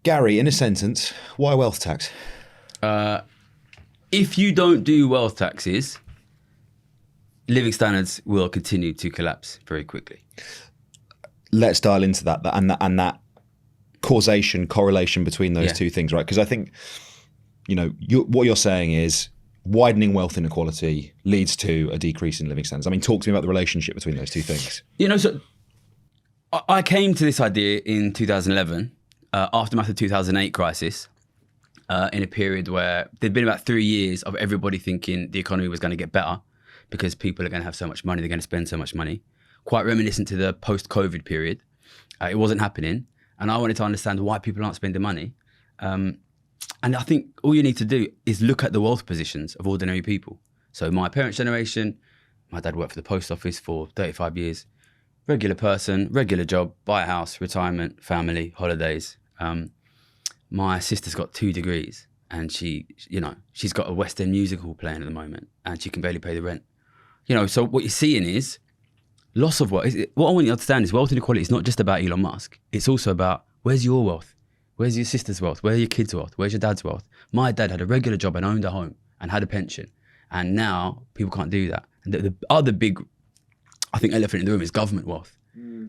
Gary, in a sentence, why wealth tax? If you don't do wealth taxes, living standards will continue to collapse very quickly. Let's dial into that and that correlation between those two things, right? Because I think, what you're saying is widening wealth inequality leads to a decrease in living standards. I mean, talk to me about the relationship between those two things. So I came to this idea in 2011, aftermath of the 2008 crisis, in a period where there'd been about 3 years of everybody thinking the economy was going to get better because people are going to have so much money, they're going to spend so much money. Quite reminiscent to the post-COVID period. It wasn't happening. And I wanted to understand why people aren't spending money. And I think all you need to do is look at the wealth positions of ordinary people. So my parents' generation, my dad worked for the post office for 35 years. Regular person, regular job, buy a house, retirement, family, holidays. My sister's got 2 degrees and she's got a West End musical playing at the moment and she can barely pay the rent. So what you're seeing is loss of wealth. What I want you to understand is wealth inequality is not just about Elon Musk. It's also about where's your wealth? Where's your sister's wealth? Where's your kids' wealth? Where's your dad's wealth? My dad had a regular job and owned a home and had a pension. And now people can't do that. And the other big, I think, elephant in the room is government wealth.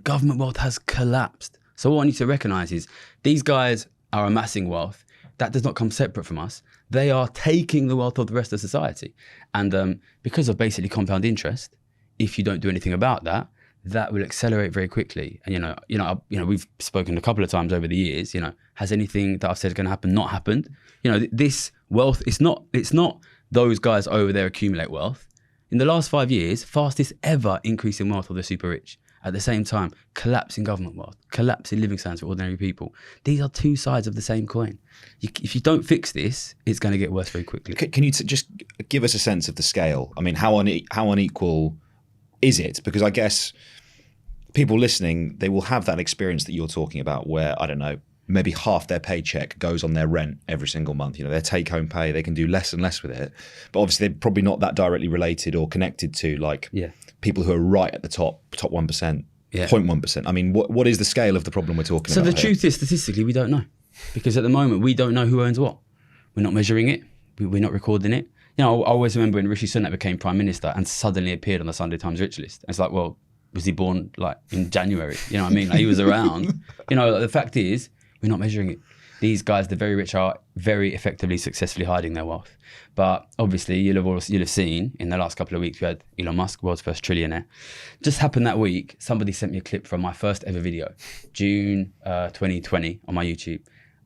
Government wealth has collapsed. So what I need to recognize is these guys are amassing wealth. That does not come separate from us. They are taking the wealth of the rest of society. And because of basically compound interest, if you don't do anything about that, that will accelerate very quickly. And we've spoken a couple of times over the years. Has anything that I've said is going to happen not happened? This wealth. It's not those guys over there accumulate wealth. In the last 5 years, fastest ever increase in wealth of the super rich. At the same time, collapse in government wealth, collapse in living standards for ordinary people. These are two sides of the same coin. If you don't fix this, it's going to get worse very quickly. Can you just give us a sense of the scale? I mean, how unequal is it? Because I guess people listening, they will have that experience that you're talking about where, I don't know, maybe half their paycheck goes on their rent every single month. Their take-home pay, they can do less and less with it. But obviously they're probably not that directly related or connected to people who are right at the top 1%, 0.1%. I mean, what is the scale of the problem we're talking about? So the truth is, statistically, we don't know. Because at the moment, we don't know who owns what. We're not measuring it. We're not recording it. I always remember when Rishi Sunak became Prime Minister and suddenly appeared on the Sunday Times Rich List. It's like, well, was he born in January? You know what I mean? He was around. The fact is, we're not measuring it. These guys, the very rich, are very effectively, successfully hiding their wealth. But obviously, you'll have seen in the last couple of weeks, we had Elon Musk, world's first trillionaire. Just happened that week, somebody sent me a clip from my first ever video, June 2020 on my YouTube.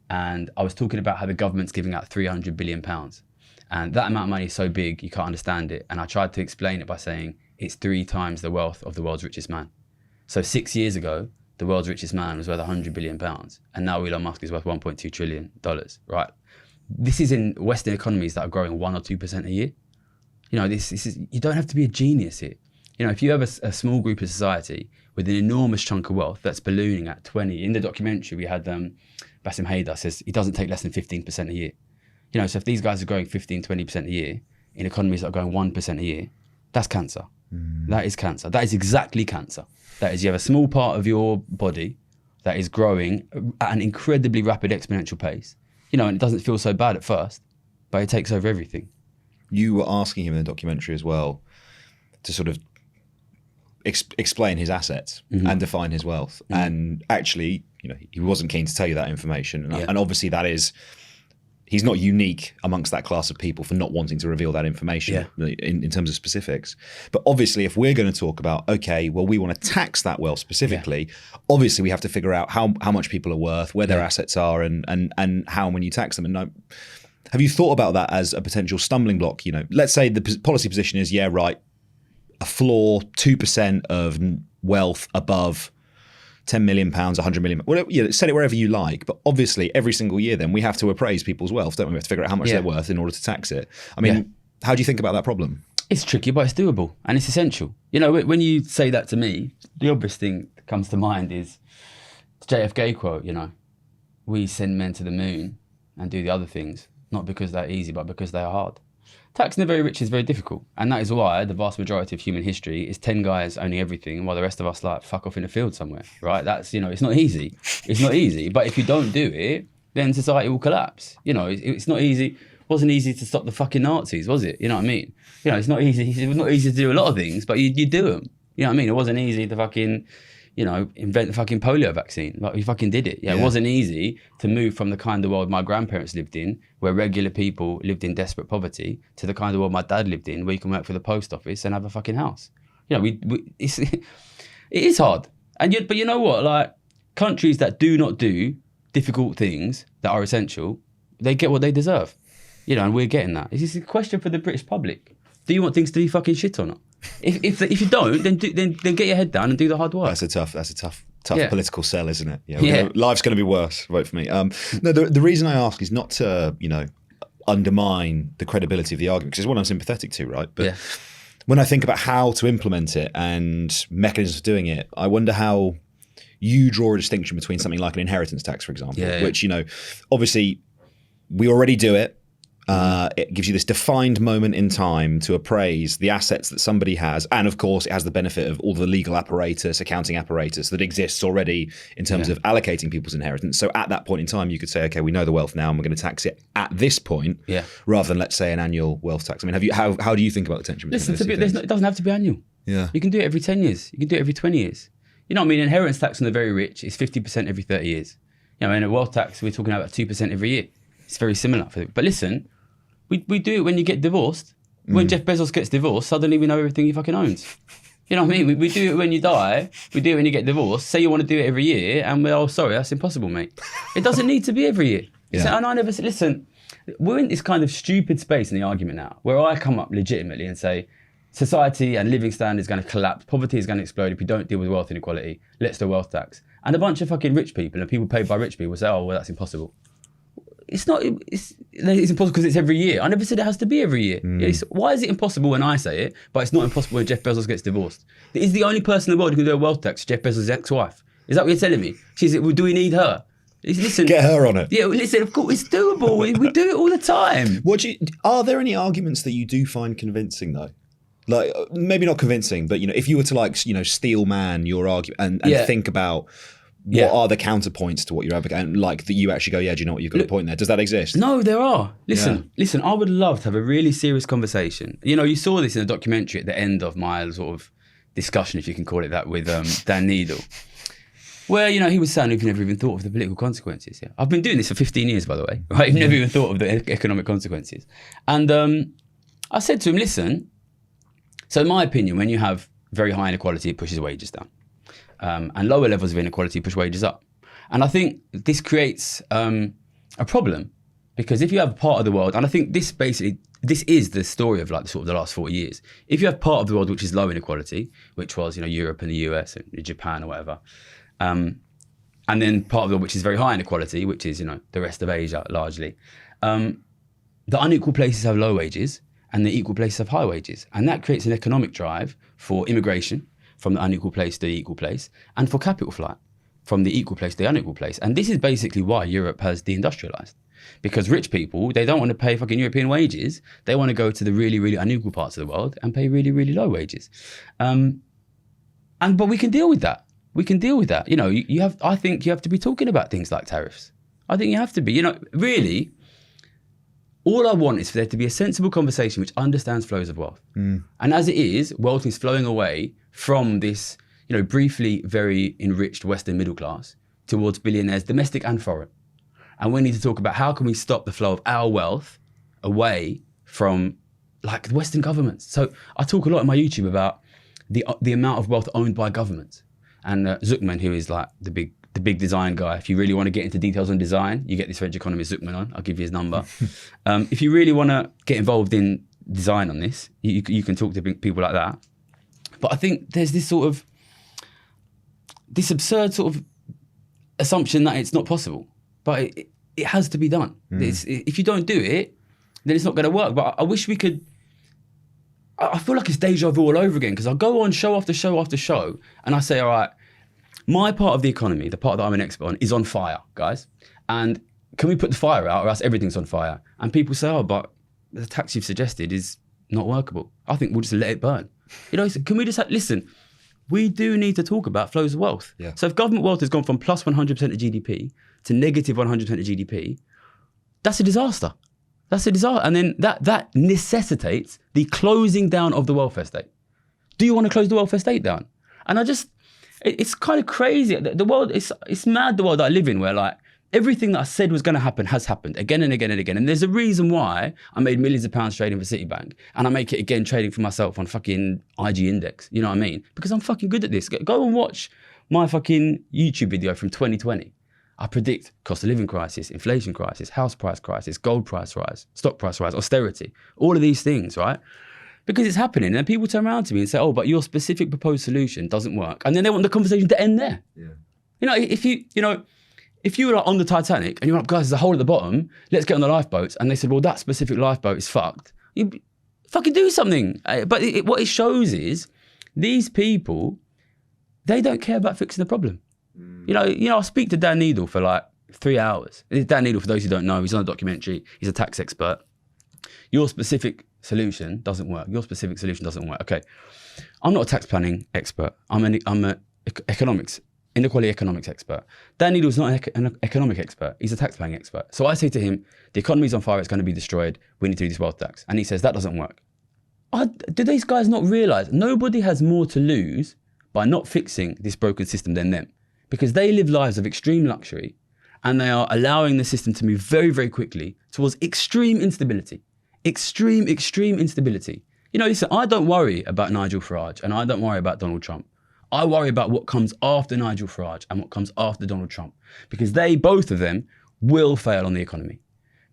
And I was talking about how the government's giving out £300 billion. And that amount of money is so big, you can't understand it. And I tried to explain it by saying it's 3 times the wealth of the world's richest man. So 6 years ago, the world's richest man was worth £100 billion. And now Elon Musk is worth $1.2 trillion, right? This is in Western economies that are growing 1 or 2% a year. This is, you don't have to be a genius here. If you have a small group of society with an enormous chunk of wealth that's ballooning at 20, in the documentary we had Bassem Haydar says he doesn't take less than 15% a year. So if these guys are growing 15, 20% a year in economies that are growing 1% a year, that's cancer. That is cancer. That is exactly cancer. That is, you have a small part of your body that is growing at an incredibly rapid exponential pace, and it doesn't feel so bad at first, but it takes over everything. You were asking him in the documentary as well to sort of explain his assets and define his wealth. And actually, he wasn't keen to tell you that information. And obviously that is, he's not unique amongst that class of people for not wanting to reveal that information in terms of specifics. But obviously, if we're going to talk about, okay, well, we want to tax that wealth specifically, obviously we have to figure out how much people are worth, where their assets are, and how and when you tax them. And have you thought about that as a potential stumbling block? Let's say the policy position is, a floor 2% of wealth above £10 million, £100 million, whatever, set it wherever you like. But obviously, every single year, then we have to appraise people's wealth, don't we? We have to figure out how much they're worth in order to tax it. I mean, how do you think about that problem? It's tricky, but it's doable and it's essential. When you say that to me, the obvious thing that comes to mind is the JFK quote, we send men to the moon and do the other things, not because they're easy, but because they are hard. Taxing the very rich is very difficult. And that is why the vast majority of human history is 10 guys owning everything, while the rest of us fuck off in a field somewhere, right? That's, it's not easy. It's not easy. But if you don't do it, then society will collapse. You know, it's not easy. It wasn't easy to stop the fucking Nazis, was it? You know what I mean? You know, it's not easy. It was not easy to do a lot of things, but you do them. You know what I mean? It wasn't easy to fucking, you know, invent the fucking polio vaccine. Like, we fucking did it. Yeah, it wasn't easy to move from the kind of world my grandparents lived in, where regular people lived in desperate poverty, to the kind of world my dad lived in, where you can work for the post office and have a fucking house. You know, it is hard. But you know what? Like, countries that do not do difficult things that are essential, they get what they deserve. You know, and we're getting that. It's just a question for the British public. Do you want things to be fucking shit or not? If you don't, then get your head down and do the hard work. That's a tough political sell, isn't it? Yeah, life's going to be worse. Vote for me. No, the reason I ask is not to, you know, undermine the credibility of the argument, because it's one I'm sympathetic to, right? But when I think about how to implement it and mechanisms for doing it, I wonder how you draw a distinction between something like an inheritance tax, for example, which, you know, obviously we already do it. It gives you this defined moment in time to appraise the assets that somebody has. And of course, it has the benefit of all the legal apparatus, accounting apparatus that exists already in terms of allocating people's inheritance. So at that point in time, you could say, okay, we know the wealth now and we're going to tax it at this point, rather than, let's say, an annual wealth tax. I mean, how do you think about the tension between those two? It doesn't have to be annual. Yeah. You can do it every 10 years. You can do it every 20 years. You know what I mean? Inheritance tax on the very rich is 50% every 30 years. You know, and a wealth tax, we're talking about 2% every year. It's very similar. But listen, we do it when you get divorced. When Jeff Bezos gets divorced, suddenly we know everything he fucking owns. You know what I mean? We do it when you die. We do it when you get divorced. Say you want to do it every year, and we're, oh, sorry, that's impossible, mate. It doesn't need to be every year. So, and I never said, listen, we're in this kind of stupid space in the argument now, where I come up legitimately and say, society and living standard is going to collapse. Poverty is going to explode if we don't deal with wealth inequality. Let's do a wealth tax. And a bunch of fucking rich people and people paid by rich people say, oh, well, that's impossible. It's not, it's impossible because it's every year. I never said it has to be every year. Why is it impossible when I say it, but it's not impossible when Jeff Bezos gets divorced? Is the only person in the world who can do a wealth tax Jeff Bezos' ex-wife? Is that what you're telling me? She's, well, do we need her? Listen, get her on it. Yeah, listen, of course, it's doable. we do it all the time. Are there any arguments that you do find convincing, though? Like, maybe not convincing, but, you know, if you were to, like, you know, steel man your argument and think about what are the counterpoints to what you're advocating, like that you actually go, yeah, do you know what, you've got a point there? Does that exist? No, there are. Listen, I would love to have a really serious conversation. You know, you saw this in a documentary at the end of my sort of discussion, if you can call it that, with Dan Needle, where, you know, he was saying we've never even thought of the political consequences. Yeah, I've been doing this for 15 years, by the way, right? I've never even thought of the economic consequences. And I said to him, listen, so in my opinion, when you have very high inequality, it pushes wages down. And lower levels of inequality push wages up. And I think this creates a problem, because if you have part of the world, and I think this is the story of, like, sort of the last 40 years. If you have part of the world which is low inequality, which was, you know, Europe and the US and Japan or whatever, and then part of the world which is very high inequality, which is, you know, the rest of Asia largely, the unequal places have low wages and the equal places have high wages. And that creates an economic drive for immigration, from the unequal place to the equal place, and for capital flight from the equal place to the unequal place. And this is basically why Europe has deindustrialized. Because rich people, they don't want to pay fucking European wages. They want to go to the really, really unequal parts of the world and pay really, really low wages. But we can deal with that. We can deal with that. You know, I think you have to be talking about things like tariffs. I think you have to be. You know, really, all I want is for there to be a sensible conversation which understands flows of wealth. And as it is, wealth is flowing away from this, you know, briefly very enriched Western middle class towards billionaires, domestic and foreign. And we need to talk about how can we stop the flow of our wealth away from, like, Western governments. So I talk a lot on my YouTube about the amount of wealth owned by governments. And Zuckman, who is like the big design guy, if you really want to get into details on design, you get this French economist Zuckman on. I'll give you his number. If you really want to get involved in design on this, you can talk to people like that. But I think there's this absurd sort of assumption that it's not possible, but it has to be done. If you don't do it, then it's not going to work. But I wish we could. I feel like it's deja vu all over again, because I'll go on show after show after show and I say, all right, my part of the economy, the part that I'm an expert on, is on fire, guys. And can we put the fire out, or else everything's on fire? And people say, oh, but the tax you've suggested is not workable. I think we'll just let it burn. You know, can we just listen, we do need to talk about flows of wealth. Yeah. So if government wealth has gone from plus 100% of GDP to negative 100% of GDP, that's a disaster. That's a disaster. And then that necessitates the closing down of the welfare state. Do you want to close the welfare state down? And it's kind of crazy. The world, it's mad, the world that I live in, where like everything that I said was going to happen has happened again and again and again. And there's a reason why I made millions of pounds trading for Citibank, and I make it again trading for myself on fucking IG Index. You know what I mean? Because I'm fucking good at this. Go and watch my fucking YouTube video from 2020. I predict cost of living crisis, inflation crisis, house price crisis, gold price rise, stock price rise, austerity, all of these things, right? Because it's happening. And then people turn around to me and say, oh, but your specific proposed solution doesn't work. And then they want the conversation to end there. Yeah. You know, if you were like on the Titanic and you're like, guys, there's a hole at the bottom, let's get on the lifeboats. And they said, well, that specific lifeboat is fucked. You fucking do something. But what it shows is these people, they don't care about fixing the problem. You know, I speak to Dan Needle for like 3 hours. Dan Needle, for those who don't know, he's on a documentary. He's a tax expert. Your specific solution doesn't work. Your specific solution doesn't work. Okay, I'm not a tax planning expert. I'm an inequality economics expert. Dan Needle's not an economic expert. He's a tax planning expert. So I say to him, the economy's on fire. It's going to be destroyed. We need to do this wealth tax. And he says, that doesn't work. Do these guys not realize nobody has more to lose by not fixing this broken system than them? Because they live lives of extreme luxury and they are allowing the system to move very, very quickly towards extreme instability. Extreme instability. You know, listen, I don't worry about Nigel Farage and I don't worry about Donald Trump. I worry about what comes after Nigel Farage and what comes after Donald Trump. Because both of them will fail on the economy.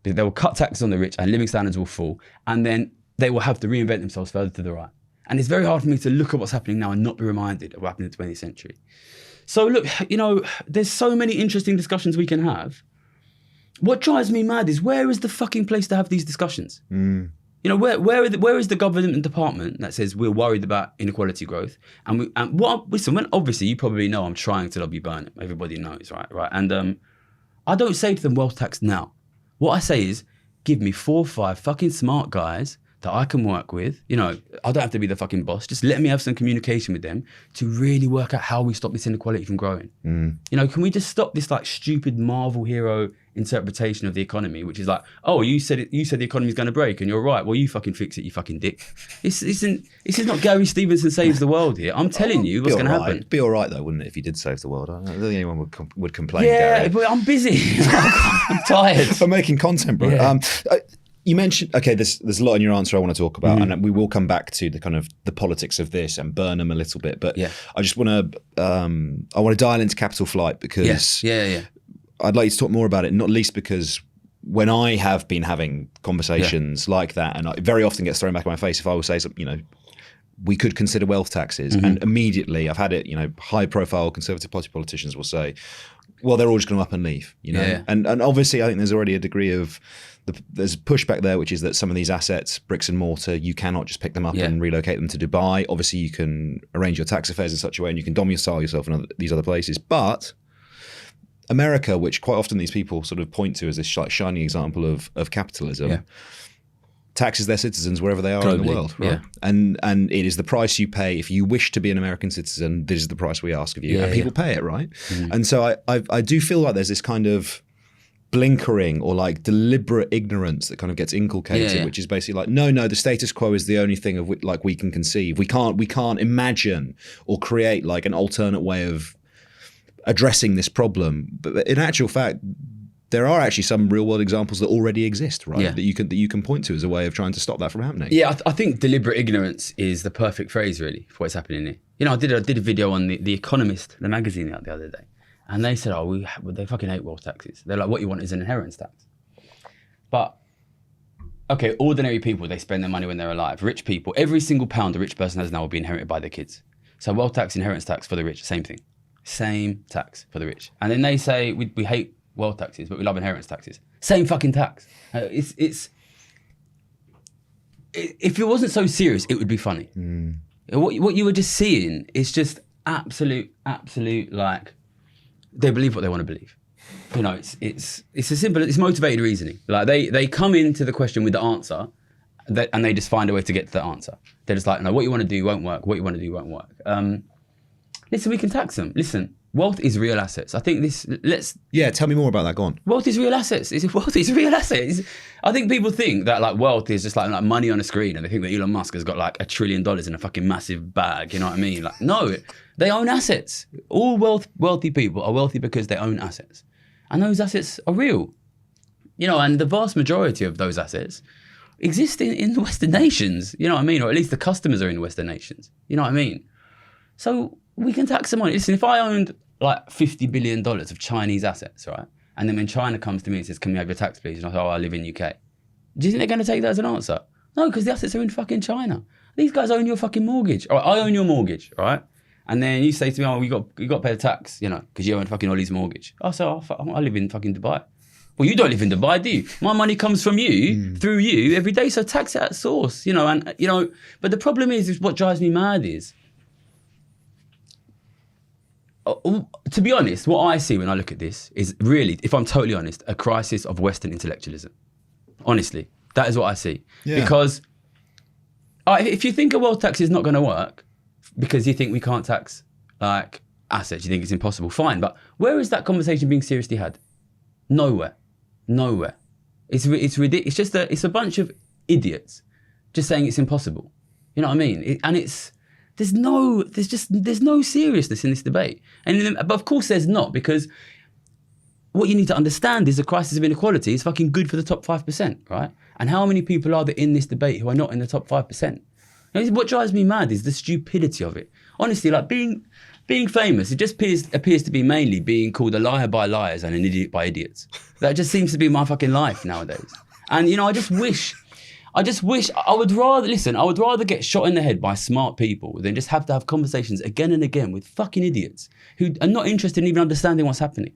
They will cut taxes on the rich and living standards will fall. And then they will have to reinvent themselves further to the right. And it's very hard for me to look at what's happening now and not be reminded of what happened in the 20th century. So look, you know, there's so many interesting discussions we can have. What drives me mad is where is the fucking place to have these discussions? You know, where is the government department that says we're worried about inequality growth? Listen, when obviously you probably know I'm trying to lobby Burnham. Everybody knows, right? And I don't say to them wealth tax now. What I say is give me 4 or 5 fucking smart guys that I can work with. You know, I don't have to be the fucking boss. Just let me have some communication with them to really work out how we stop this inequality from growing. You know, can we just stop this like stupid Marvel hero interpretation of the economy, which is like, oh, you said the economy's going to break and you're right. Well, you fucking fix it, you fucking dick. This is not Gary Stevenson saves the world here. I'm telling you what's going to happen. It'd be all right though, wouldn't it, if you did save the world? I don't think anyone would complain, yeah, Gary. But I'm busy. I'm tired. For making content, bro. Yeah. You mentioned, okay, there's a lot in your answer I want to talk about, and we will come back to the kind of the politics of this and Burnham a little bit, but I just want to dial into capital flight because I'd like you to talk more about it, not least because when I have been having conversations like that, and it very often gets thrown back in my face if I will say something, you know, we could consider wealth taxes, and immediately I've had it, you know, high profile Conservative Party politicians will say, well, they're all just going to up and leave, you know, and obviously I think there's already a degree of there's pushback there, which is that some of these assets, bricks and mortar, you cannot just pick them up and relocate them to Dubai. Obviously, you can arrange your tax affairs in such a way and you can domicile yourself in these other places. But America, which quite often these people sort of point to as this shining example of capitalism, taxes their citizens wherever they are in the world. Right? And it is the price you pay. If you wish to be an American citizen, this is the price we ask of you. And people pay it, right? And so I do feel like there's this kind of blinkering or like deliberate ignorance that kind of gets inculcated, which is basically like, no, the status quo is the only thing of which like we can conceive. We can't imagine or create like an alternate way of addressing this problem. But in actual fact, there are actually some real world examples that already exist, right? That you can point to as a way of trying to stop that from happening. Yeah, I think deliberate ignorance is the perfect phrase really for what's happening here. You know, I did a video on the Economist, the magazine, the other day. And they said, oh, they fucking hate wealth taxes. They're like, what you want is an inheritance tax. But, okay, ordinary people, they spend their money when they're alive. Rich people, every single pound a rich person has now will be inherited by their kids. So wealth tax, inheritance tax for the rich, same thing. Same tax for the rich. And then they say, we hate wealth taxes, but we love inheritance taxes. Same fucking tax. If it wasn't so serious, it would be funny. What you were just seeing is just absolute like, they believe what they want to believe. You know, it's a simple, it's motivated reasoning. Like they come into the question with the answer and they just find a way to get to the answer. They're just like, no, what you want to do won't work. What you want to do won't work. Listen, we can tax them. Listen, wealth is real assets. I think tell me more about that. Go on. Wealth is real assets. Wealth is real assets. I think people think that like wealth is just like money on a screen, and they think that Elon Musk has got like $1 trillion in a fucking massive bag. You know what I mean? Like, no, they own assets. All wealthy people are wealthy because they own assets, and those assets are real. You know, and the vast majority of those assets exist in the Western nations. You know what I mean? Or at least the customers are in the Western nations. You know what I mean? So we can tax them on it. Listen, if I owned like $50 billion of Chinese assets, right? And then when China comes to me and says, can we have your tax, please? And I say, I live in UK. Do you think they're going to take that as an answer? No, because the assets are in fucking China. These guys own your fucking mortgage. All right, I own your mortgage, all right? And then you say to me, you got to pay the tax, you know, because you own fucking Oli's mortgage. I live in fucking Dubai. Well, you don't live in Dubai, do you? My money comes from you, through you, every day, so tax it at source, you know. And, you know, but the problem is what drives me mad is, to be honest, what I see when I look at this is really, if I'm totally honest, a crisis of Western intellectualism. Honestly, that is what I see. Yeah. Because if you think a wealth tax is not going to work because you think we can't tax like assets, you think it's impossible, fine. But where is that conversation being seriously had? Nowhere. It's ridiculous. It's just it's a bunch of idiots just saying it's impossible. You know what I mean? There's no seriousness in this debate. But of course there's not, because what you need to understand is the crisis of inequality is fucking good for the top 5%, right? And how many people are there in this debate who are not in the top 5%? And what drives me mad is the stupidity of it. Honestly, like being famous, it just appears to be mainly being called a liar by liars and an idiot by idiots. That just seems to be my fucking life nowadays. And, you know, I just wish I would rather get shot in the head by smart people than just have to have conversations again and again with fucking idiots who are not interested in even understanding what's happening.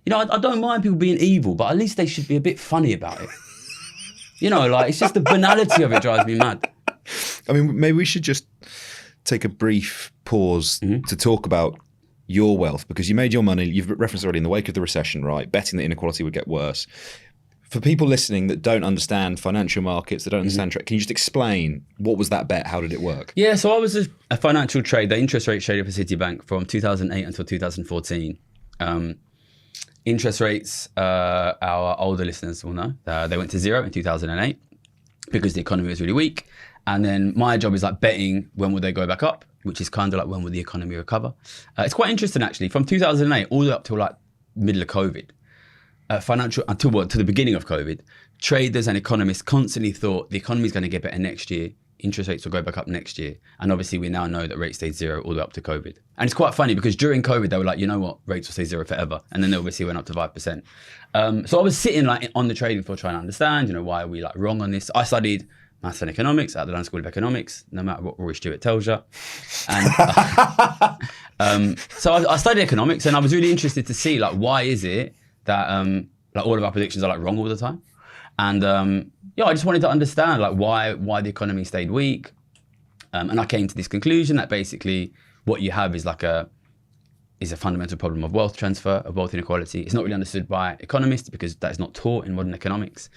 You know, I don't mind people being evil, but at least they should be a bit funny about it. You know, like, it's just the banality of it drives me mad. I mean, maybe we should just take a brief pause to talk about your wealth, because you made your money, you've referenced already, in the wake of the recession, right? Betting that inequality would get worse. For people listening that don't understand financial markets, that don't understand trade, can you just explain what was that bet? How did it work? Yeah, so I was a financial trader, interest rate trader for Citibank from 2008 until 2014. Interest rates, our older listeners will know, they went to zero in 2008 because the economy was really weak. And then my job is like betting when will they go back up, which is kind of like when will the economy recover. It's quite interesting actually, from 2008 all the way up till like middle of COVID. To the beginning of COVID, traders and economists constantly thought the economy is going to get better next year. Interest rates will go back up next year. And obviously we now know that rates stayed zero all the way up to COVID. And it's quite funny because during COVID, they were like, you know what, rates will stay zero forever. And then they obviously went up to 5%. So I was sitting like on the trading floor trying to understand, you know, why are we like wrong on this? I studied maths and economics at the London School of Economics, no matter what Rory Stewart tells you. And so I studied economics, and I was really interested to see like, why is it that like all of our predictions are like wrong all the time? And I just wanted to understand like why the economy stayed weak. And I came to this conclusion that basically what you have is like a fundamental problem of wealth transfer, of wealth inequality. It's not really understood by economists because that is not taught in modern economics.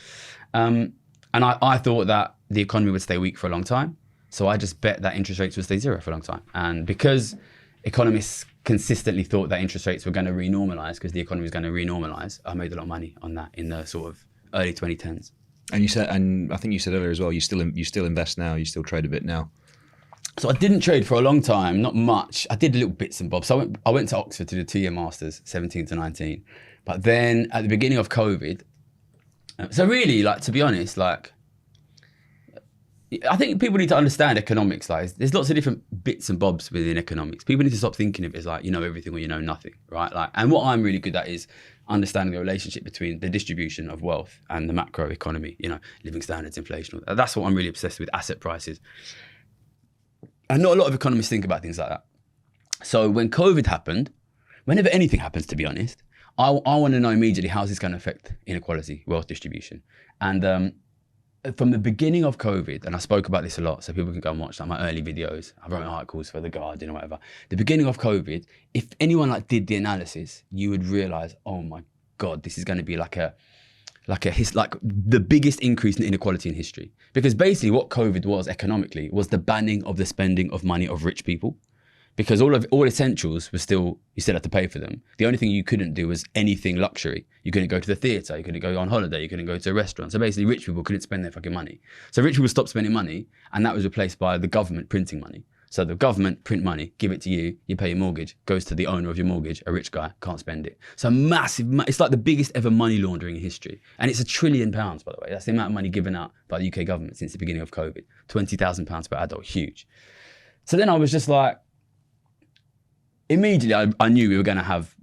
And I thought that the economy would stay weak for a long time. So I just bet that interest rates would stay zero for a long time. And because economists consistently thought that interest rates were going to renormalize because the economy was going to renormalize, I made a lot of money on that in the sort of early 2010s. And I think you said earlier as well, you still invest now, you still trade a bit now. So I didn't trade for a long time, not much. I did little bits and bobs. So I went to Oxford to do a 2-year masters, 17 to 19. But then at the beginning of COVID, so really, like, to be honest, like, I think people need to understand economics. Like, there's lots of different bits and bobs within economics. People need to stop thinking of it as like, you know everything or you know nothing, right? Like, and what I'm really good at is understanding the relationship between the distribution of wealth and the macro economy, you know, living standards, inflation. That's what I'm really obsessed with, asset prices. And not a lot of economists think about things like that. So when COVID happened, whenever anything happens, to be honest, I want to know immediately how's this going to affect inequality, wealth distribution. And from the beginning of COVID, and I spoke about this a lot, so people can go and watch like my early videos. I wrote articles for The Guardian or whatever. The beginning of COVID, if anyone like did the analysis, you would realize, oh my God, this is going to be like the biggest increase in inequality in history. Because basically what COVID was economically was the banning of the spending of money of rich people. because all essentials were still, you still had to pay for them. The only thing you couldn't do was anything luxury. You couldn't go to the theatre, you couldn't go on holiday, you couldn't go to a restaurant. So basically rich people couldn't spend their fucking money. So rich people stopped spending money, and that was replaced by the government printing money. So the government print money, give it to you, you pay your mortgage, goes to the owner of your mortgage, a rich guy, can't spend it. So massive, it's like the biggest ever money laundering in history. And it's £1 trillion, by the way. That's the amount of money given out by the UK government since the beginning of COVID. £20,000 per adult, huge. So then I was just like, immediately I knew we were going to have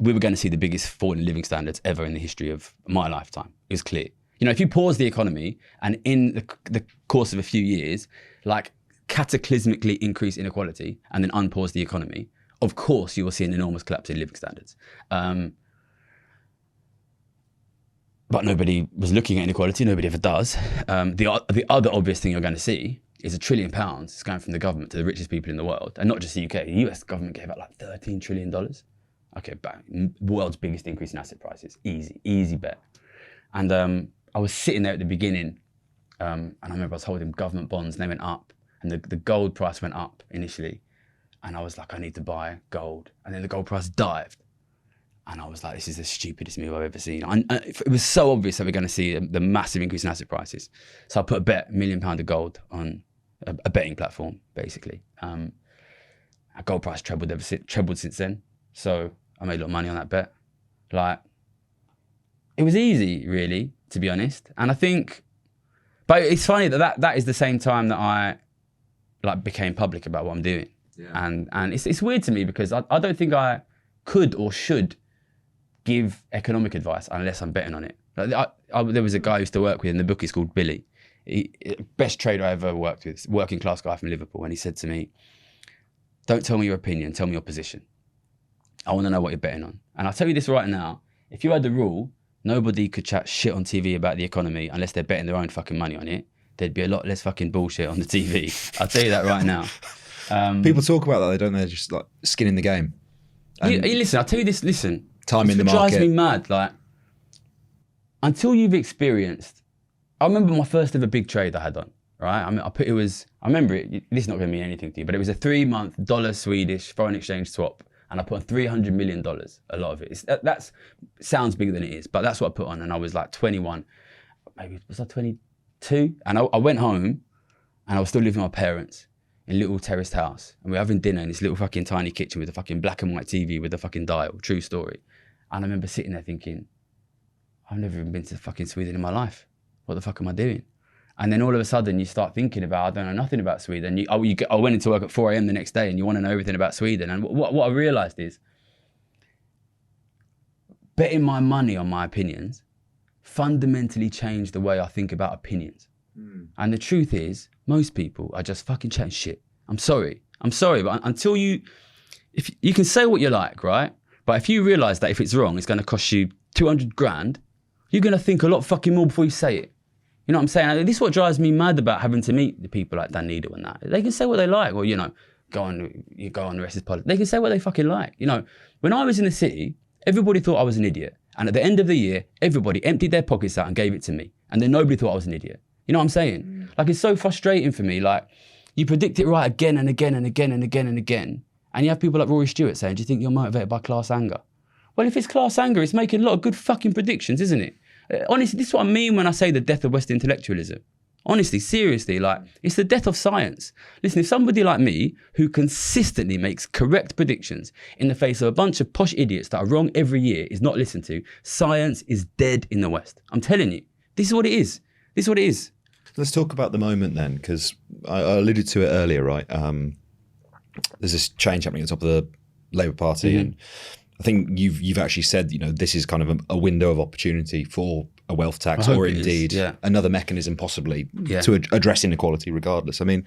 we were going to see the biggest fall in living standards ever in the history of my lifetime. It was clear. You know, if you pause the economy and in the course of a few years, like cataclysmically increase inequality and then unpause the economy, of course you will see an enormous collapse in living standards. But nobody was looking at inequality, nobody ever does. The other obvious thing you're going to see is £1 trillion is going from the government to the richest people in the world, and not just the UK. The US government gave out like $13 trillion. Okay, bang. World's biggest increase in asset prices. Easy bet. And I was sitting there at the beginning, and I remember I was holding government bonds, and they went up, and the gold price went up initially, and I was like, I need to buy gold, and then the gold price dived, and I was like, this is the stupidest move I've ever seen. It was so obvious that we're going to see the massive increase in asset prices. So I put a bet, £1 million of gold on a betting platform, basically. Our gold price trebled since then. So I made a lot of money on that bet. Like, it was easy, really, to be honest. And I think, but it's funny that is the same time that I like became public about what I'm doing. Yeah. And it's weird to me because I don't think I could or should give economic advice unless I'm betting on it. Like, there was a guy I used to work with in the book, he's called Billy. Best trader I ever worked with, working class guy from Liverpool, and he said to me, don't tell me your opinion, tell me your position. I want to know what you're betting on. And I'll tell you this right now, if you had the rule, nobody could chat shit on TV about the economy unless they're betting their own fucking money on it. There'd be a lot less fucking bullshit on the TV. I'll tell you that right now. People talk about that, don't they? Just like skin in the game. Listen, I'll tell you this, Time in the market. It drives me mad. Like, until you've experienced, I remember my first ever big trade I had on, right? I remember it, this is not going to mean anything to you, but it was a 3-month dollar Swedish foreign exchange swap. And I put on $300 million, a lot of it. That sounds bigger than it is, but that's what I put on. And I was like 21, maybe, was I 22? And I went home and I was still living with my parents in a little terraced house. And we were having dinner in this little fucking tiny kitchen with a fucking black and white TV with a fucking dial, true story. And I remember sitting there thinking, I've never even been to fucking Sweden in my life. What the fuck am I doing? And then all of a sudden you start thinking about, I don't know nothing about Sweden. I went into work at 4 a.m. the next day and you want to know everything about Sweden. And what I realized is betting my money on my opinions fundamentally changed the way I think about opinions. And the truth is, most people are just fucking chatting shit. I'm sorry, but until if you can say what you like, right? But if you realize that if it's wrong, it's going to cost you 200 grand, you're going to think a lot fucking more before you say it. You know what I'm saying? This is what drives me mad about having to meet the people like Dan Needle and that. They can say what they like, or, you know, go on the rest of the politics. They can say what they fucking like. You know, when I was in the city, everybody thought I was an idiot. And at the end of the year, everybody emptied their pockets out and gave it to me. And then nobody thought I was an idiot. You know what I'm saying? Like, it's so frustrating for me. Like, you predict it right again and again and again and again and again. And you have people like Rory Stewart saying, do you think you're motivated by class anger? Well, if it's class anger, it's making a lot of good fucking predictions, isn't it? Honestly, this is what I mean when I say the death of Western intellectualism. Honestly, seriously, like, it's the death of science. Listen, if somebody like me, who consistently makes correct predictions in the face of a bunch of posh idiots that are wrong every year, is not listened to, science is dead in the West. I'm telling you, this is what it is. This is what it is. Let's talk about the moment then, because I alluded to it earlier, right? There's this change happening at the top of the Labour Party, and I think you've actually said, you know, this is kind of a window of opportunity for a wealth tax, or indeed another mechanism possibly to address inequality regardless. I mean,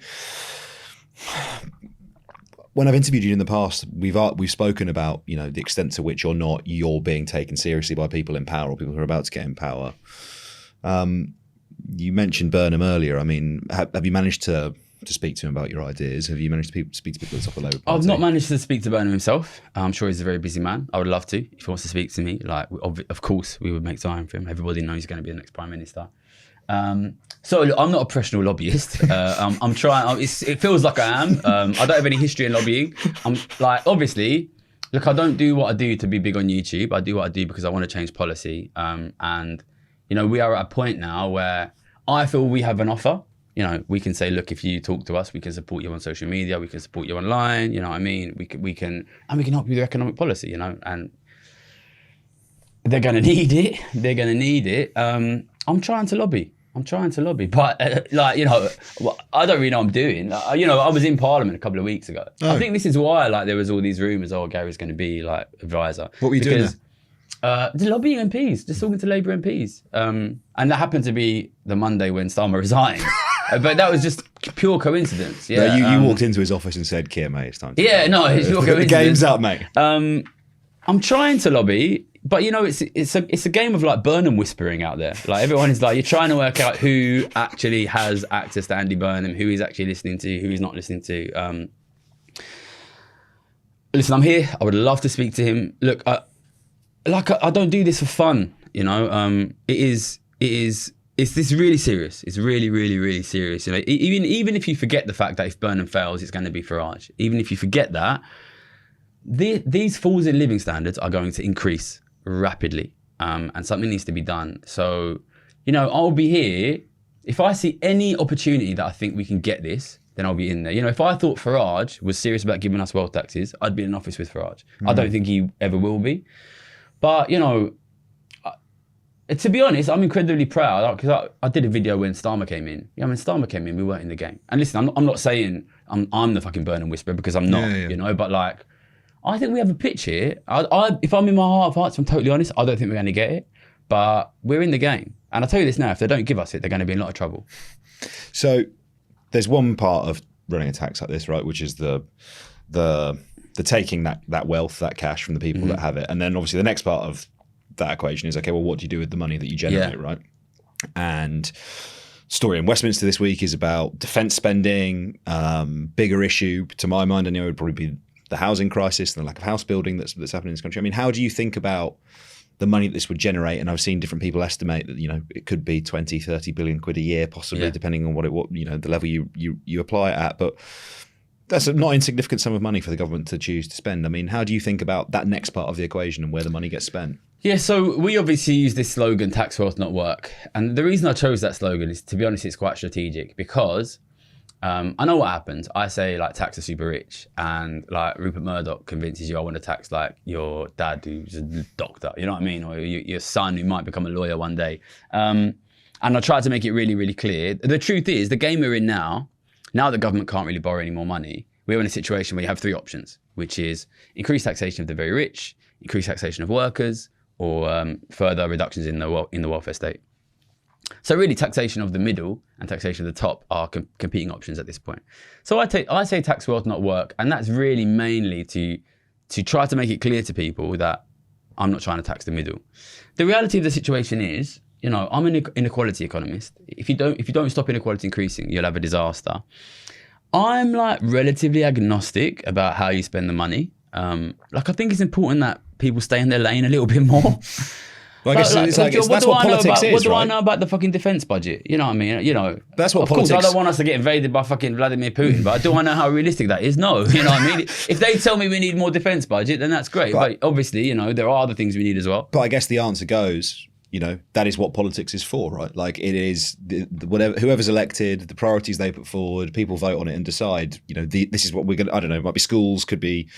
when I've interviewed you in the past, we've spoken about, you know, the extent to which or not you're being taken seriously by people in power or people who are about to get in power. You mentioned Burnham earlier. I mean, have you managed to speak to him about your ideas? Have you managed to speak to people at the top of the Labour Party? I've not managed to speak to Burnham himself. I'm sure he's a very busy man. I would love to. If he wants to speak to me, like, of course we would make time for him. Everybody knows he's going to be the next Prime Minister. So look, I'm not a professional lobbyist. I'm trying. It feels like I am. I don't have any history in lobbying. I'm like, obviously, look, I don't do what I do to be big on YouTube. I do what I do because I want to change policy. And you know, we are at a point now where I feel we have an offer. You know, we can say, look, if you talk to us, we can support you on social media, we can support you online. You know what I mean? We can help you with your economic policy. You know, and they're going to need it. They're going to need it. I'm trying to lobby, but like, you know, I don't really know what I'm doing. You know, I was in Parliament a couple of weeks ago. I think this is why, like, there was all these rumours. Oh, Gary's going to be like advisor. What were you doing there? Lobbying MPs, just talking to Labour MPs, and that happened to be the Monday when Starmer resigned. But that was just pure coincidence. Yeah, no, you walked into his office and said, "Kia, mate, it's time to go." No, it's pure coincidence. The game's up, mate. I'm trying to lobby, but you know, it's a game of like Burnham whispering out there. Like, everyone is like, you're trying to work out who actually has access to Andy Burnham, who he's actually listening to, who he's not listening to. Listen, I'm here. I would love to speak to him. Look, I don't do this for fun. You know, it's this really serious. It's really, really, really serious. You know, even if you forget the fact that if Burnham fails, it's going to be Farage. Even if you forget that, these falls in living standards are going to increase rapidly, and something needs to be done. So, you know, I'll be here. If I see any opportunity that I think we can get this, then I'll be in there. You know, if I thought Farage was serious about giving us wealth taxes, I'd be in office with Farage. I don't think he ever will be. But, you know, to be honest, I'm incredibly proud because I did a video when Starmer came in. Yeah, when Starmer came in, we weren't in the game. And listen, I'm not saying I'm the fucking Burnham whisperer, because I'm not, you know, but like, I think we have a pitch here. If I'm in my heart of hearts, if I'm totally honest, I don't think we're going to get it, but we're in the game. And I'll tell you this now, if they don't give us it, they're going to be in a lot of trouble. So there's one part of running a tax like this, right, which is the taking that wealth, that cash from the people that have it. And then obviously the next part of that equation is, okay, well, what do you do with the money that you generate, right? And story in Westminster this week is about defence spending. Bigger issue, to my mind, I know it would probably be the housing crisis and the lack of house building that's happening in this country. I mean, how do you think about the money that this would generate? And I've seen different people estimate that, you know, it could be 20, 30 billion quid a year, possibly, depending on what you know, the level you apply it at. But that's a not insignificant sum of money for the government to choose to spend. I mean, how do you think about that next part of the equation and where the money gets spent? Yeah, so we obviously use this slogan, tax wealth, not work. And the reason I chose that slogan is, to be honest, it's quite strategic, because I know what happens. I say, like, tax the super rich, and like Rupert Murdoch convinces you, I want to tax like your dad who's a doctor, you know what I mean? Or your son who might become a lawyer one day. And I try to make it really, really clear. The truth is, the game we're in now the government can't really borrow any more money, we're in a situation where you have three options, which is increased taxation of the very rich, increased taxation of workers, or further reductions in the welfare state. So really, taxation of the middle and taxation of the top are competing options at this point. So I say tax wealth, not work, and that's really mainly to try to make it clear to people that I'm not trying to tax the middle. The reality of the situation is, you know, I'm an inequality economist. If you don't stop inequality increasing, you'll have a disaster. I'm like relatively agnostic about how you spend the money. Like, I think it's important that people stay in their lane a little bit more. Well, I guess that's what politics is, What do right? I know about the fucking defence budget? You know what I mean? You know, that's what politics. Of course, I don't want us to get invaded by fucking Vladimir Putin, but do I know how realistic that is? No, you know what I mean? If they tell me we need more defence budget, then that's great. But obviously, you know, there are other things we need as well. But I guess the answer goes, you know, that is what politics is for, right? Like, it is whoever's elected, the priorities they put forward, people vote on it and decide, you know, this is what we're going to, I don't know, it might be schools, could be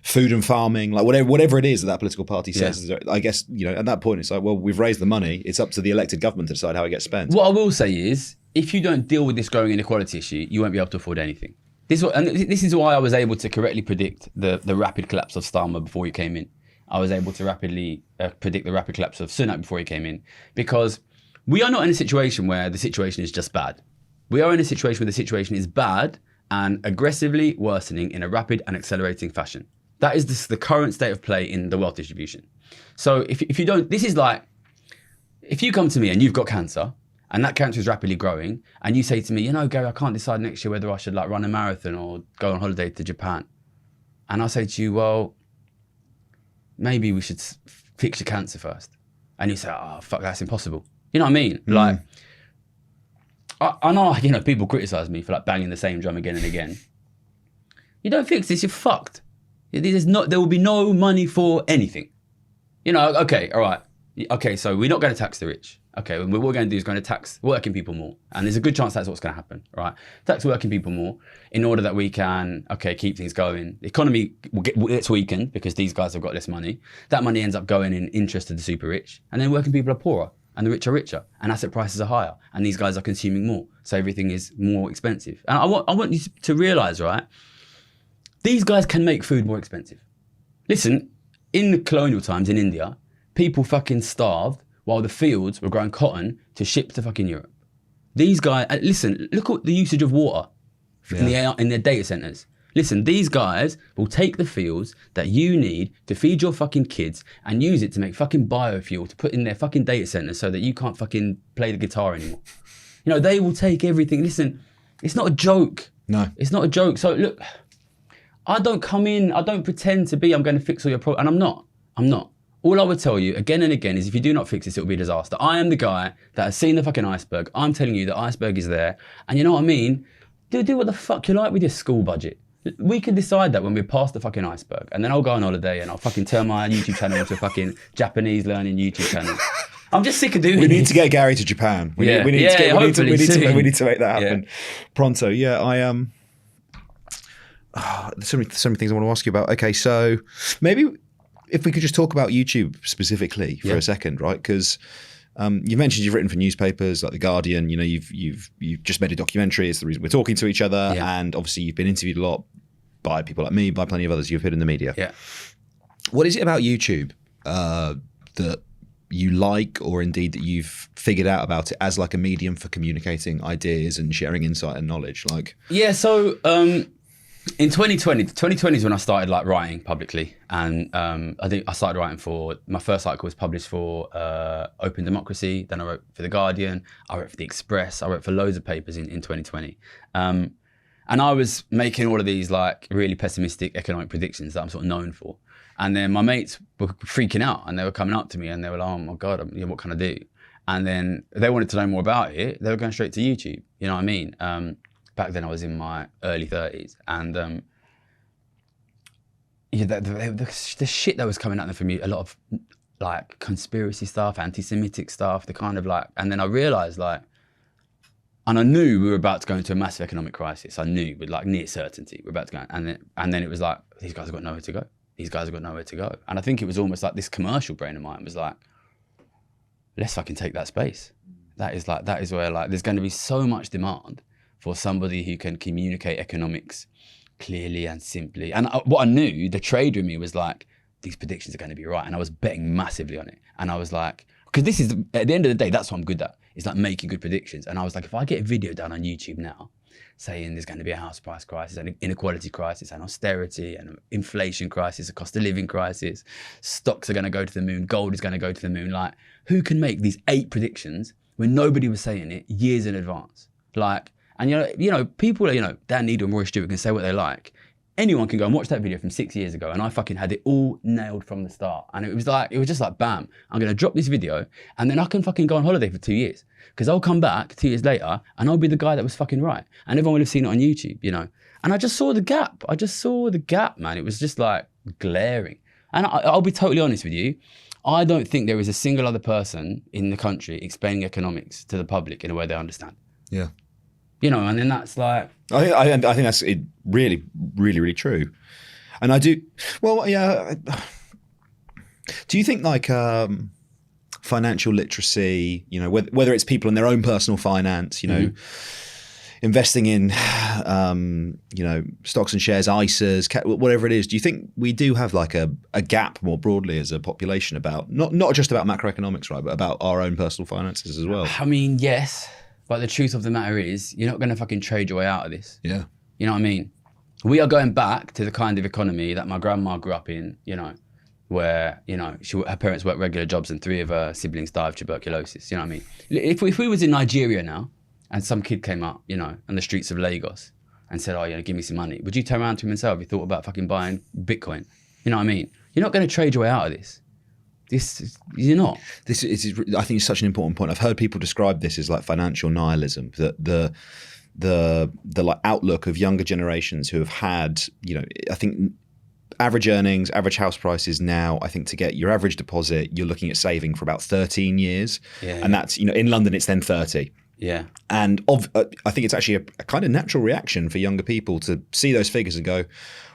food and farming, like whatever it is that political party says. I guess, you know, at that point, it's like, well, we've raised the money. It's up to the elected government to decide how it gets spent. What I will say is, if you don't deal with this growing inequality issue, you won't be able to afford anything. This is why I was able to correctly predict the rapid collapse of Starmer before he came in. I was able to rapidly predict the rapid collapse of Sunak before he came in, because we are not in a situation where the situation is just bad. We are in a situation where the situation is bad and aggressively worsening in a rapid and accelerating fashion. That is the current state of play in the wealth distribution. So if you don't, this is like, if you come to me and you've got cancer and that cancer is rapidly growing, and you say to me, you know, Gary, I can't decide next year whether I should like run a marathon or go on holiday to Japan. And I say to you, well, maybe we should fix your cancer first. And you say, oh, fuck, that's impossible. You know what I mean? Like, I know, you know, people criticize me for like banging the same drum again and again. You don't fix this, you're fucked. There will be no money for anything. You know, okay, all right. Okay, so we're not going to tax the rich. Okay, what we're going to do is going to tax working people more. And there's a good chance that's what's going to happen, right? Tax working people more in order that we can, keep things going. The economy gets weakened because these guys have got less money. That money ends up going in interest to the super rich. And then working people are poorer and the rich are richer and asset prices are higher and these guys are consuming more. So everything is more expensive. And I want you to realize, right? These guys can make food more expensive. Listen, in the colonial times in India, people fucking starved while the fields were growing cotton to ship to fucking Europe. These guys, listen, look at the usage of water in their data centers. Listen, these guys will take the fields that you need to feed your fucking kids and use it to make fucking biofuel to put in their fucking data centers so that you can't fucking play the guitar anymore. You know, they will take everything. Listen, it's not a joke. No. It's not a joke. So look, I don't come in, I don't pretend to be, I'm going to fix all your problems. And I'm not. All I would tell you again and again is if you do not fix this, it will be a disaster. I am the guy that has seen the fucking iceberg. I'm telling you the iceberg is there. And you know what I mean? Do what the fuck you like with your school budget. We can decide that when we're past the fucking iceberg. And then I'll go on holiday and I'll fucking turn my YouTube channel into a fucking Japanese learning YouTube channel. I'm just sick of doing it. We need to get Gary to Japan. We need to make that happen pronto. Yeah, there's so many things I want to ask you about. Okay, so maybe if we could just talk about YouTube specifically for a second, right? Because you mentioned you've written for newspapers like The Guardian. You know, you've just made a documentary. It's the reason we're talking to each other, and obviously you've been interviewed a lot by people like me, by plenty of others you've appeared in the media. Yeah. What is it about YouTube that you like, or indeed that you've figured out about it as like a medium for communicating ideas and sharing insight and knowledge? Like, so in 2020 is when I started like writing publicly, and I think I started writing for, my first article was published for Open Democracy, then I wrote for The Guardian, I wrote for The Express, I wrote for loads of papers in 2020. And I was making all of these like really pessimistic economic predictions that I'm sort of known for. And then my mates were freaking out and they were coming up to me and they were like, oh my God, what can I do? And then they wanted to know more about it. They were going straight to YouTube, you know what I mean? Back then I was in my early 30s, and the shit that was coming at them from me, a lot of like conspiracy stuff, anti-Semitic stuff, the kind of like, and then I realized like, and I knew we were about to go into a massive economic crisis. I knew with like near certainty we're about to go, and then it was like, these guys have got nowhere to go. These guys have got nowhere to go. And I think it was almost like this commercial brain of mine was like, let's fucking take that space. That is where like, there's going to be so much demand for somebody who can communicate economics clearly and simply. And what I knew, the trade with me was like, these predictions are going to be right. And I was betting massively on it. And I was like, because this is, at the end of the day, that's what I'm good at. It's like making good predictions. And I was like, if I get a video done on YouTube now, saying there's going to be a house price crisis, an inequality crisis, an austerity, and an inflation crisis, a cost of living crisis, stocks are going to go to the moon, gold is going to go to the moon. Like, who can make these 8 predictions when nobody was saying it years in advance? Like, and you know, people are, Dan Needle and Roy Stewart can say what they like. Anyone can go and watch that video from 6 years ago, and I fucking had it all nailed from the start. And it was just like, bam, I'm going to drop this video, and then I can fucking go on holiday for 2 years. Because I'll come back 2 years later, and I'll be the guy that was fucking right. And everyone will have seen it on YouTube, And I just saw the gap. Man. It was just like glaring. And I'll be totally honest with you. I don't think there is a single other person in the country explaining economics to the public in a way they understand. Yeah. And then that's like... I think that's really, really, really true. And I do... Well, yeah. Do you think like financial literacy, whether it's people in their own personal finance, investing in, stocks and shares, ISAs, whatever it is, do you think we do have like a gap more broadly as a population about, not just about macroeconomics, right, but about our own personal finances as well? I mean, yes. But the truth of the matter is, you're not going to fucking trade your way out of this. Yeah. You know what I mean? We are going back to the kind of economy that my grandma grew up in, where, her parents worked regular jobs and 3 of her siblings died of tuberculosis. You know what I mean? If we was in Nigeria now and some kid came up, on the streets of Lagos and said, oh, give me some money, would you turn around to him and say, have you thought about fucking buying Bitcoin? You know what I mean? You're not going to trade your way out of this. You're not. This is, I think, it's such an important point. I've heard people describe this as like financial nihilism. That the like outlook of younger generations who have had, I think average earnings, average house prices now, I think to get your average deposit, you're looking at saving for about 13 years. Yeah. And that's, in London, it's then 30. Yeah. And I think it's actually a kind of natural reaction for younger people to see those figures and go,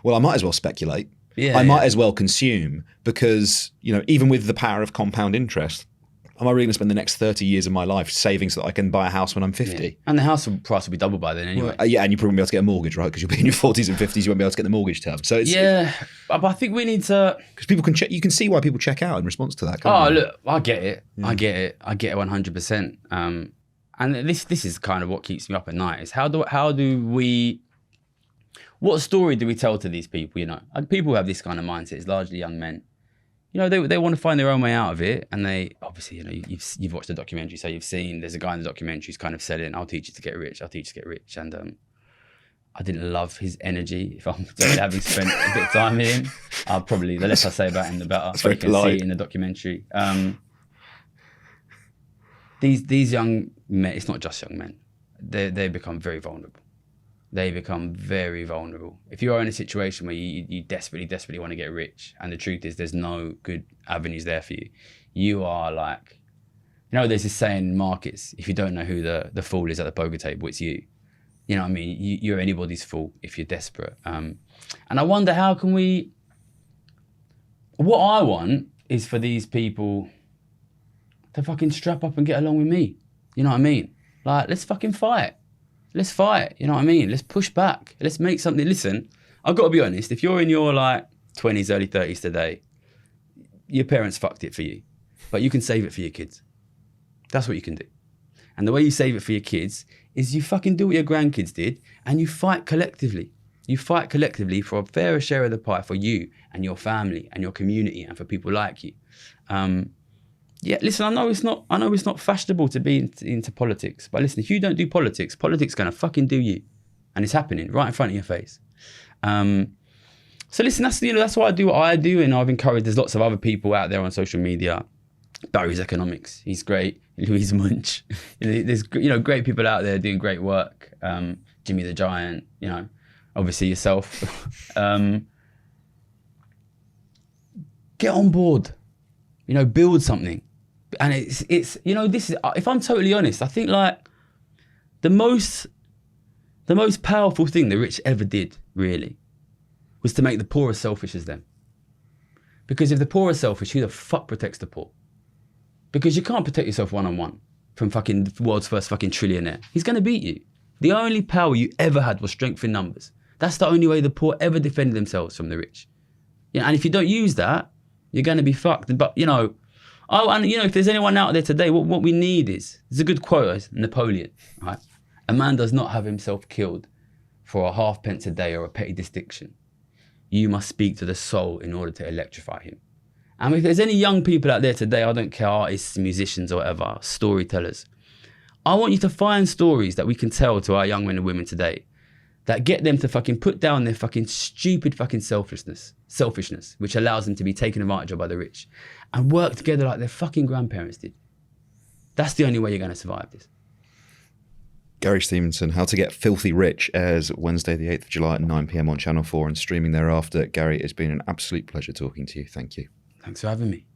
well, I might as well speculate. Yeah, I might as well consume because, even with the power of compound interest, am I really going to spend the next 30 years of my life saving so that I can buy a house when I'm 50? Yeah. And the house price will be double by then anyway. Well, and you probably won't be able to get a mortgage, right? Because you'll be in your 40s and 50s, you won't be able to get the mortgage term. So it's, but I think we need to... Because people can check, you can see why people check out in response to that. Look, I get it. I get it 100%. And this is kind of what keeps me up at night is how do we... What story do we tell to these people, People who have this kind of mindset, it's largely young men. They want to find their own way out of it. And they, obviously, you've watched the documentary, so you've seen, there's a guy in the documentary who's kind of selling, I'll teach you to get rich, I'll teach you to get rich. And I didn't love his energy. If I'm having spent a bit of time with him, the less I say about him, the better. That's very you can see it in the documentary. These young men, it's not just young men, they become very vulnerable. They become very vulnerable. If you are in a situation where you desperately want to get rich, and the truth is there's no good avenues there for you, you are like, there's this saying in markets, if you don't know who the fool is at the poker table, it's you. You know what I mean? You're anybody's fool if you're desperate. And I wonder how can we... What I want is for these people to fucking strap up and get along with me. You know what I mean? Like, let's fucking fight. Let's fight, you know what I mean? Let's push back. Let's make something. Listen, I've got to be honest. If you're in your 20s, early 30s today, your parents fucked it for you. But you can save it for your kids. That's what you can do. And the way you save it for your kids is you fucking do what your grandkids did and you fight collectively. You fight collectively for a fairer share of the pie for you and your family and your community and for people like you. Listen, I know it's not fashionable to be into politics, but listen, if you don't do politics, politics is going to fucking do you. And it's happening right in front of your face. So listen, that's why I do what I do, and I've encouraged, there's lots of other people out there on social media. Barry's Economics, he's great. Louise Munch. There's great people out there doing great work. Jimmy the Giant, obviously yourself. Get on board. Build something. And it's this is, if I'm totally honest, I think the most powerful thing the rich ever did, really, was to make the poor as selfish as them. Because if the poor are selfish, who the fuck protects the poor? Because you can't protect yourself one-on-one from fucking the world's first fucking trillionaire. He's going to beat you. The only power you ever had was strength in numbers. That's the only way the poor ever defended themselves from the rich. And if you don't use that, you're going to be fucked. But, if there's anyone out there today, what we need is, there's a good quote, Napoleon, right? A man does not have himself killed for a halfpence a day or a petty distinction. You must speak to the soul in order to electrify him. And if there's any young people out there today, I don't care, artists, musicians or whatever, storytellers, I want you to find stories that we can tell to our young men and women today that get them to fucking put down their fucking stupid fucking selfishness, which allows them to be taken advantage of by the rich, and work together like their fucking grandparents did. That's the only way you're going to survive this. Gary Stevenson, How to Get Filthy Rich, airs Wednesday the 8th of July at 9 p.m. on Channel 4 and streaming thereafter. Gary, it's been an absolute pleasure talking to you. Thank you. Thanks for having me.